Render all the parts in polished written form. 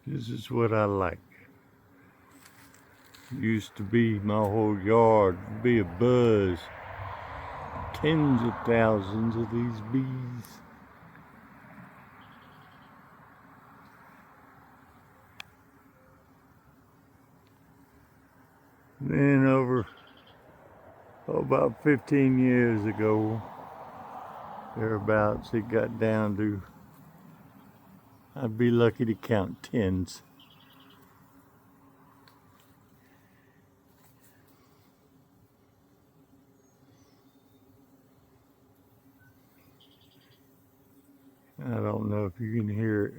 This is what I like. Used to be my whole yard, be a buzz. Tens of thousands of these bees. Then about 15 years ago, thereabouts, it got down to, I'd be lucky to count tens. I don't know if you can hear it,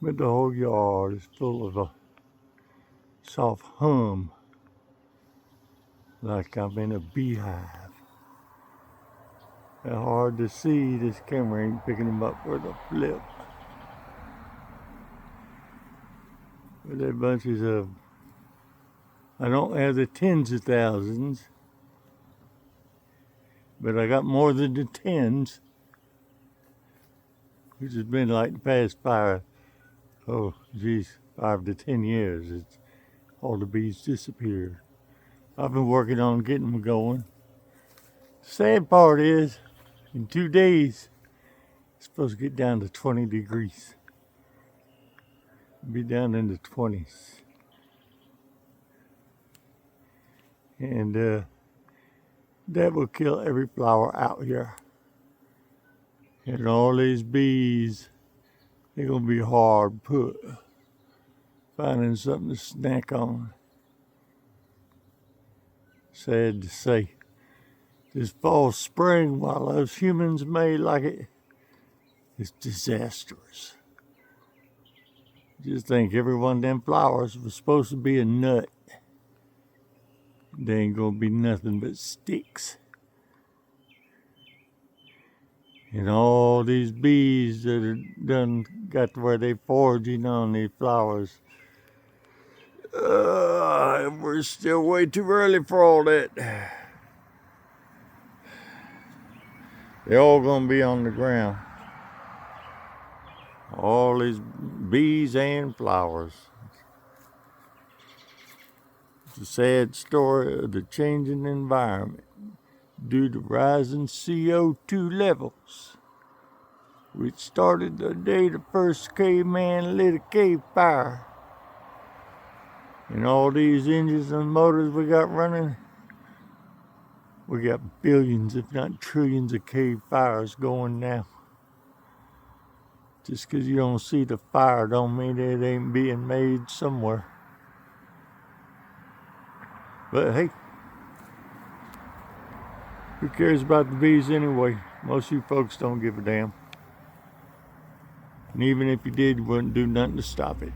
but the whole yard is full of a soft hum, like I'm in a beehive. They're hard to see. This camera ain't picking them up with a flip. But they're bunches of, I don't have the tens of thousands, but I got more than the tens, which has been like the past 5 to 10 years. It's all the bees disappeared. I've been working on getting them going. Sad part is, in 2 days, it's supposed to get down to 20 degrees. Be down in the 20s. And that will kill every flower out here. And all these bees, they're gonna be hard put finding something to snack on. Sad to say. This fall spring, while us humans may like it, it's disastrous. Just think every one of them flowers was supposed to be a nut. They ain't gonna be nothing but sticks. And all these bees that are done got to where they foraging on these flowers. We're still way too early for all that. They're all gonna be on the ground. All these bees and flowers. It's a sad story of the changing environment due to rising CO2 levels, which started the day the first caveman lit a cave fire. And all these engines and motors we got running, we got billions, if not trillions, of cave fires going now. Just because you don't see the fire don't mean it ain't being made somewhere. But hey, who cares about the bees anyway? Most of you folks don't give a damn. And even if you did, you wouldn't do nothing to stop it.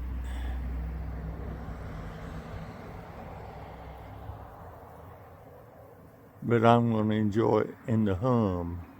But I'm going to enjoy it in the hum.